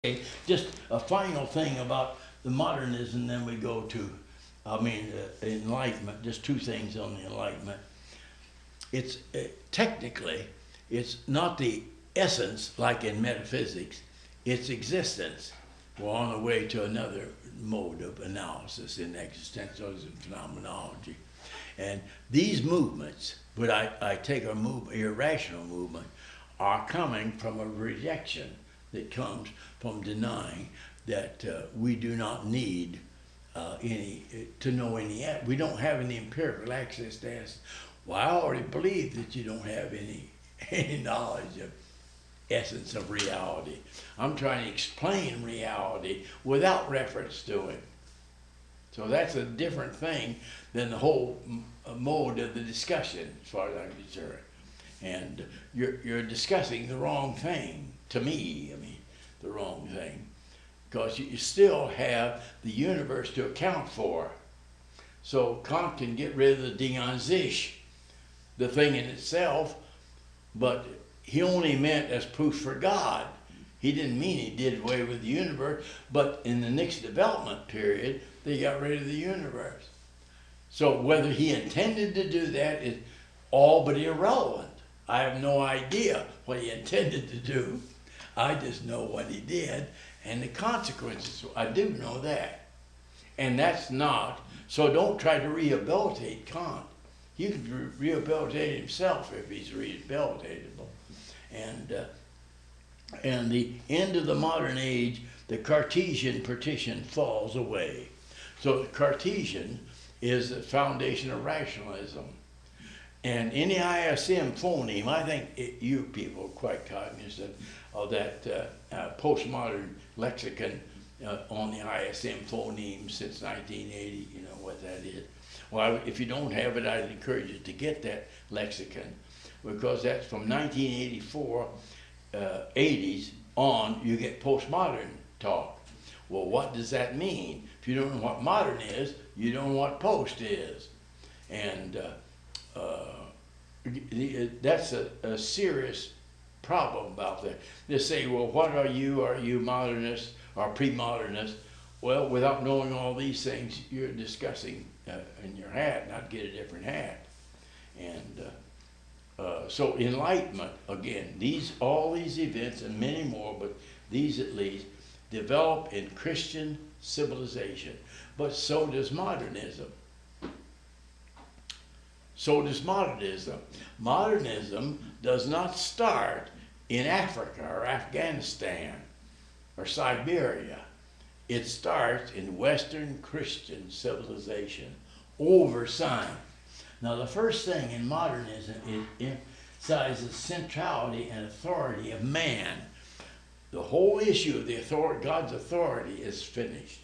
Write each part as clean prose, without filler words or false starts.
Okay, just a final thing about the modernism, then we go to, Enlightenment. Just two things on the Enlightenment. It's technically, it's not the essence like in metaphysics, it's existence. We're on the way to another mode of analysis in existentialism phenomenology. And these movements, what I take a irrational movement, are coming from a rejection that comes from denying that we do not need to know any. We don't have any empirical access to ask. Well, I already believe that you don't have any knowledge of essence of reality. I'm trying to explain reality without reference to it. So that's a different thing than the whole mode of the discussion, as far as I'm concerned. And you're discussing the wrong thing, to me, the wrong thing, because you still have the universe to account for. So Kant can get rid of the Ding an sich, the thing in itself, but he only meant as proof for God. He didn't mean he did away with the universe, but in the next development period, they got rid of the universe. So whether he intended to do that is all but irrelevant. I have no idea what he intended to do. I just know what he did, and the consequences, I do know that. And that's not, so don't try to rehabilitate Kant. He could rehabilitate himself if he's rehabilitatable. And the end of the modern age, the Cartesian partition falls away. So the Cartesian is the foundation of rationalism. And any ISM phoneme, I think you people are quite cognizant of that postmodern lexicon on the ISM phoneme since 1980, you know what that is. Well, if you don't have it, I'd encourage you to get that lexicon, because that's from 1984, 80s on, you get postmodern talk. Well, what does that mean? If you don't know what modern is, you don't know what post is. And that's a serious problem about that. They say, well, what are you? Are you modernist or pre-modernist? Well, without knowing all these things, you're discussing in your hat, not get a different hat. And so Enlightenment, again, all these events and many more, but these at least, develop in Christian civilization. But so does modernism. So does modernism. Modernism does not start in Africa or Afghanistan or Siberia. It starts in Western Christian civilization over science. Now, the first thing in modernism, it emphasizes centrality and authority of man. The whole issue of the authority, God's authority, is finished.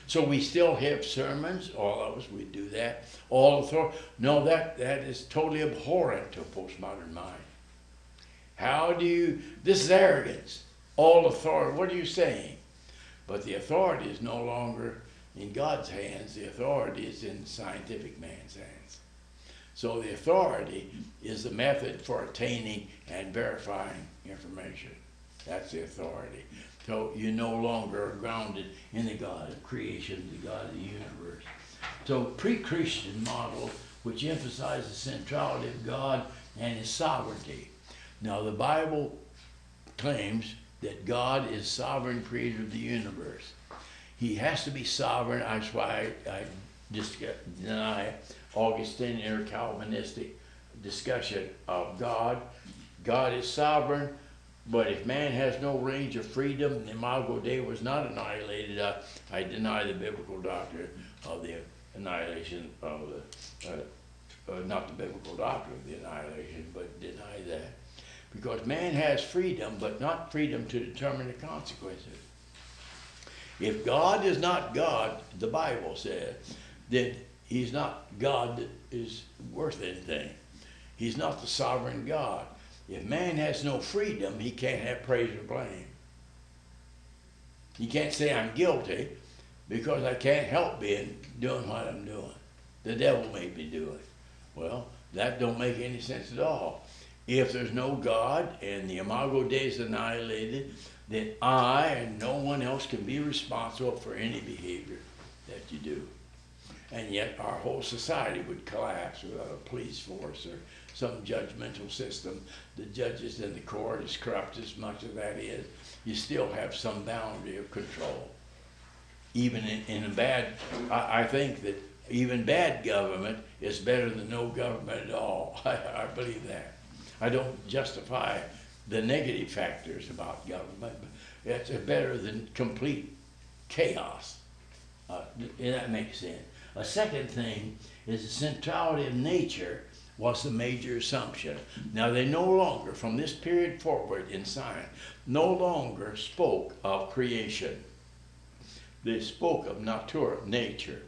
So we still have sermons, all of us, we do that. All authority. No, that is totally abhorrent to a postmodern mind. How do you, this is arrogance. All authority, what are you saying? But the authority is no longer in God's hands. The authority is in scientific man's hands. So the authority is the method for attaining and verifying information. That's the authority. So you no longer are grounded in the God of creation, the God of the universe. So pre-Christian model, which emphasizes centrality of God and his sovereignty. Now the Bible claims that God is sovereign creator of the universe. He has to be sovereign. That's why I just deny Augustinian or Calvinistic discussion of God. God is sovereign, but if man has no range of freedom, the imago Dei was not annihilated. I deny the biblical doctrine of the annihilation of not the biblical doctrine of the annihilation, but deny that. Because man has freedom, but not freedom to determine the consequences. If God is not God, the Bible says, then he's not God that is worth anything. He's not the sovereign God. If man has no freedom, he can't have praise or blame. He can't say I'm guilty because I can't help doing what I'm doing. The devil made me do it. Well, that don't make any sense at all. If there's no God and the imago Dei is annihilated, then I and no one else can be responsible for any behavior that you do. And yet our whole society would collapse without a police force or some judgmental system. The judges in the court, as corrupt as much as that is, you still have some boundary of control. Even in a bad, I think that even bad government is better than no government at all. I believe that. I don't justify the negative factors about government, but it's better than complete chaos. And that makes sense. A second thing is the centrality of nature was the major assumption. Now they no longer, from this period forward in science, no longer spoke of creation. They spoke of nature.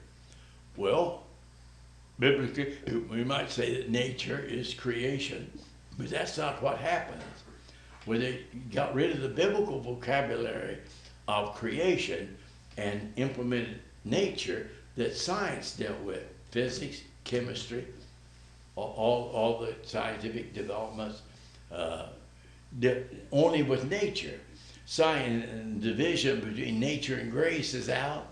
Well, biblically, we might say that nature is creation, but that's not what happens. When they got rid of the biblical vocabulary of creation and implemented nature that science dealt with, physics, chemistry, all the scientific developments, only with nature. Science and division between nature and grace is out.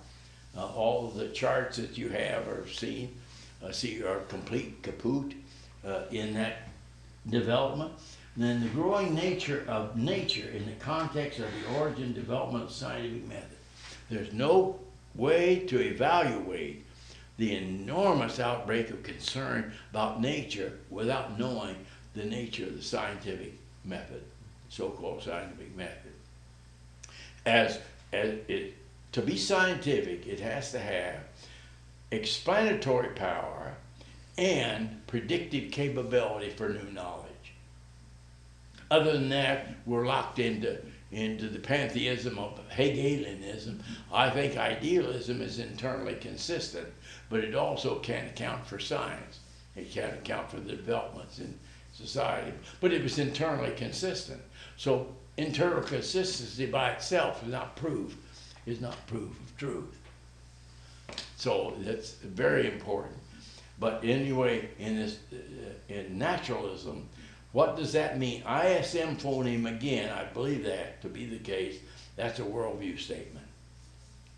All of the charts that you have are seen, are complete kaput in that development. And then the growing nature of nature in the context of the origin development of scientific method. There's no way to evaluate the enormous outbreak of concern about nature without knowing the nature of the scientific method, so-called scientific method. To be scientific, it has to have explanatory power and predictive capability for new knowledge. Other than that, we're locked into the pantheism of Hegelianism. I think idealism is internally consistent, but it also can't account for science. It can't account for the developments in society, but it was internally consistent. So internal consistency by itself is not proof of truth. So that's very important. But anyway, in naturalism, what does that mean? ISM phoneme, again, I believe that to be the case. That's a worldview statement.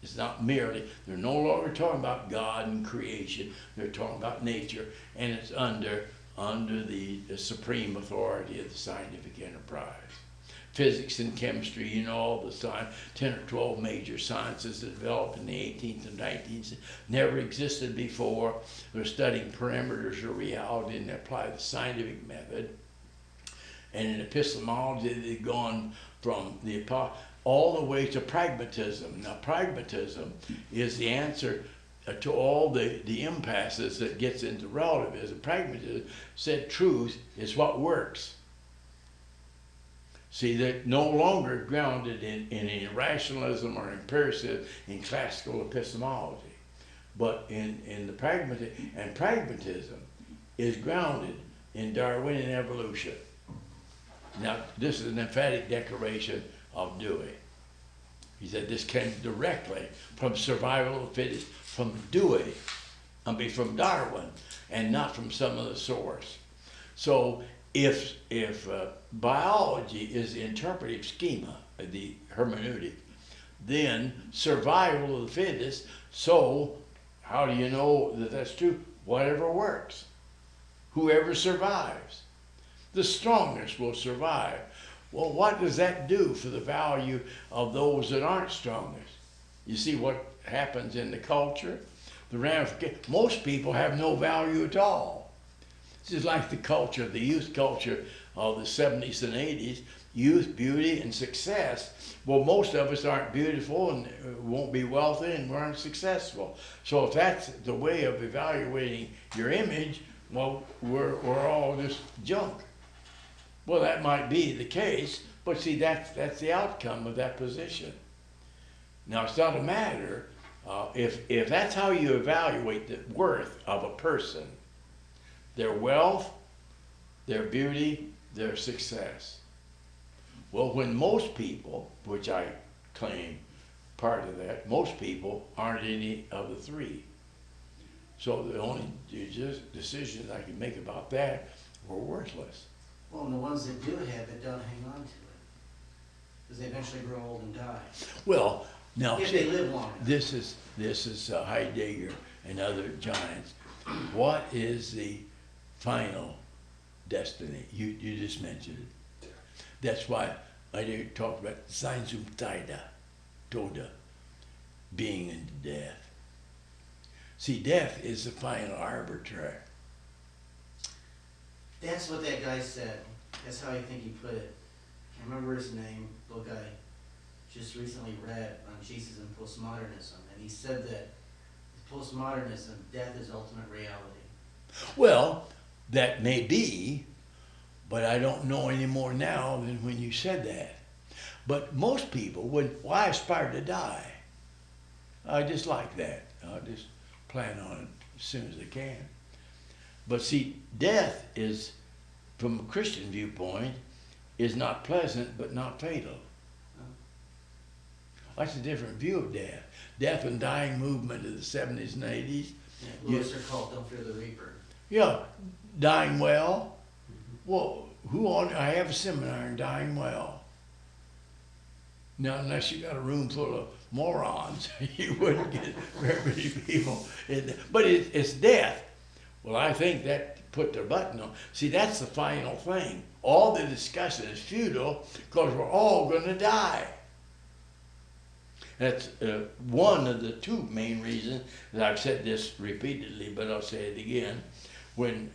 It's not merely, they're no longer talking about God and creation, they're talking about nature, and it's under the supreme authority of the scientific enterprise. Physics and chemistry, you know, all the 10 or 12 major sciences that developed in the 18th and 19th never existed before. They're studying parameters of reality and they apply the scientific method. And in epistemology, they've gone from all the way to pragmatism. Now, pragmatism is the answer to all the impasses that gets into relativism. Pragmatism said truth is what works. See, they're no longer grounded in rationalism or empiricism in classical epistemology, but in the pragmatism. And pragmatism is grounded in Darwinian evolution. Now, this is an emphatic declaration of Dewey. He said this came directly from survival of the fittest, from Dewey, from Darwin, and not from some other source. So if biology is the interpretive schema, the hermeneutic, then survival of the fittest, so how do you know that that's true? Whatever works. Whoever survives. The strongest will survive. Well, what does that do for the value of those that aren't strongest? You see what happens in the culture? The ramification. Most people have no value at all. This is like the culture, the youth culture of the 70s and 80s, youth, beauty, and success. Well, most of us aren't beautiful and won't be wealthy and we aren't successful. So if that's the way of evaluating your image, well, we're all just junk. Well, that might be the case, but see, that's the outcome of that position. Now, it's not a matter, if that's how you evaluate the worth of a person, their wealth, their beauty, their success. Well, when most people, which I claim part of that, most people aren't any of the three. So the only decisions I can make about that were worthless. Well, and the ones that do have it don't hang on to it. Because they eventually grow old and die. Well, now If they live long enough. this is Heidegger and other giants. What is the final destiny? You just mentioned it. That's why I talked about sein zum Tode, being into death. See, death is the final arbiter. That's what that guy said. That's how I think he put it. Can't remember his name. Book I just recently read on Jesus and postmodernism, and he said that postmodernism, death is ultimate reality. Well, that may be, but I don't know any more now than when you said that. But most people would, well, I aspire to die. I just like that. I just plan on it as soon as I can. But see, death is, from a Christian viewpoint, is not pleasant but not fatal. That's a different view of death. Death and dying movement of the 70s and 80s. Yeah, Lewis are called Don't Fear the Reaper. Yeah, dying well. Well, I have a seminar on dying well. Now, unless you got a room full of morons, you wouldn't get very many people in there. But it's death. Well, I think that put their button on. See, that's the final thing. All the discussion is futile because we're all going to die. That's one of the two main reasons that I've said this repeatedly, but I'll say it again. When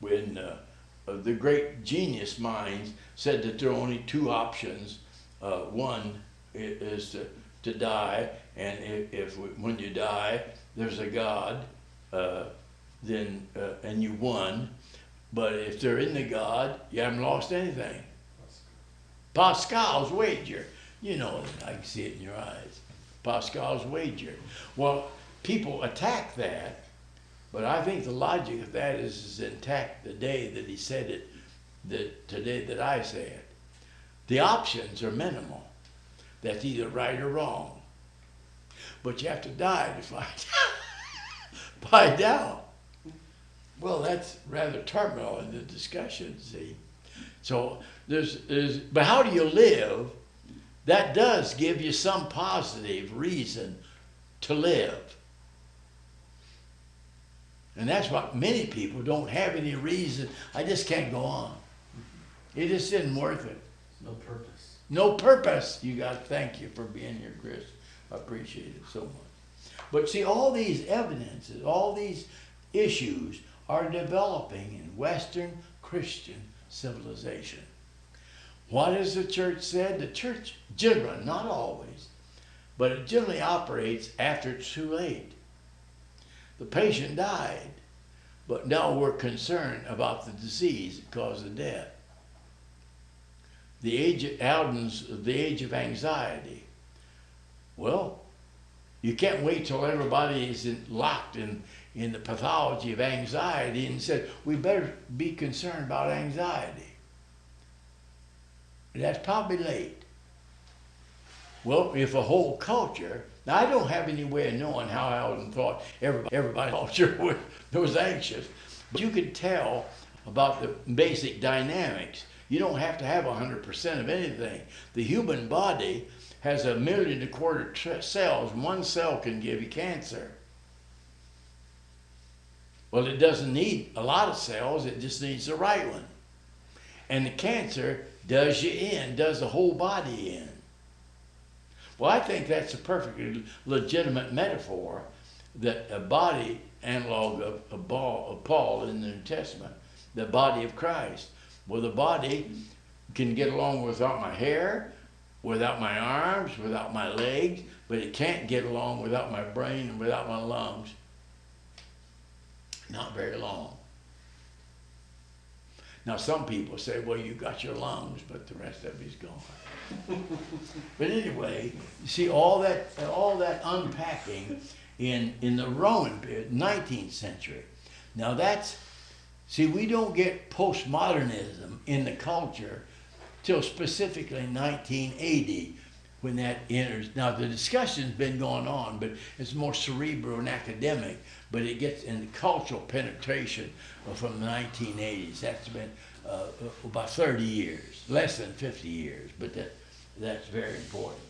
the great genius minds said that there are only two options. One is to die, and when you die, there's a God, then and you won. But if there isn't a God, you haven't lost anything. Pascal's wager. You know it. I can see it in your eyes. Pascal's wager. Well, people attack that, but I think the logic of that is intact the day that he said it, today that I say it. The options are minimal. That's either right or wrong. But you have to die to find out. Well, that's rather terminal in the discussion, see. So but how do you live? That does give you some positive reason to live. And that's what many people don't have any reason. I just can't go on. It just isn't worth it. No purpose. No purpose. You got to thank you for being here, Chris. I appreciate it so much. But see, all these evidences, all these issues are developing in Western Christian civilization. What has the church said? The church generally, not always, but it generally operates after it's too late. The patient died, but now we're concerned about the disease that caused the death. The age of anxiety. Well, you can't wait till everybody is locked in the pathology of anxiety and said, we better be concerned about anxiety. That's probably late. Well, if a whole culture, now I don't have any way of knowing how Alden thought everybody culture was anxious, but you could tell about the basic dynamics. You don't have to have 100% of anything. The human body has 1.25 million cells. One cell can give you cancer. Well, it doesn't need a lot of cells, it just needs the right one. And the cancer does you in, does the whole body in. Well, I think that's a perfectly legitimate metaphor, that a body analog of Paul in the New Testament, the body of Christ. Well, the body can get along without my hair, without my arms, without my legs, but it can't get along without my brain and without my lungs. Not very long. Now, some people say, well, you got your lungs, but the rest of it's gone. But anyway, you see all that unpacking in the Roman period, 19th century. Now see, we don't get postmodernism in the culture till specifically 1980, when that enters. Now, the discussion's been going on, but it's more cerebral and academic, but it gets in the cultural penetration from the 1980s. That's been about 30 years, less than 50 years, but That's very important.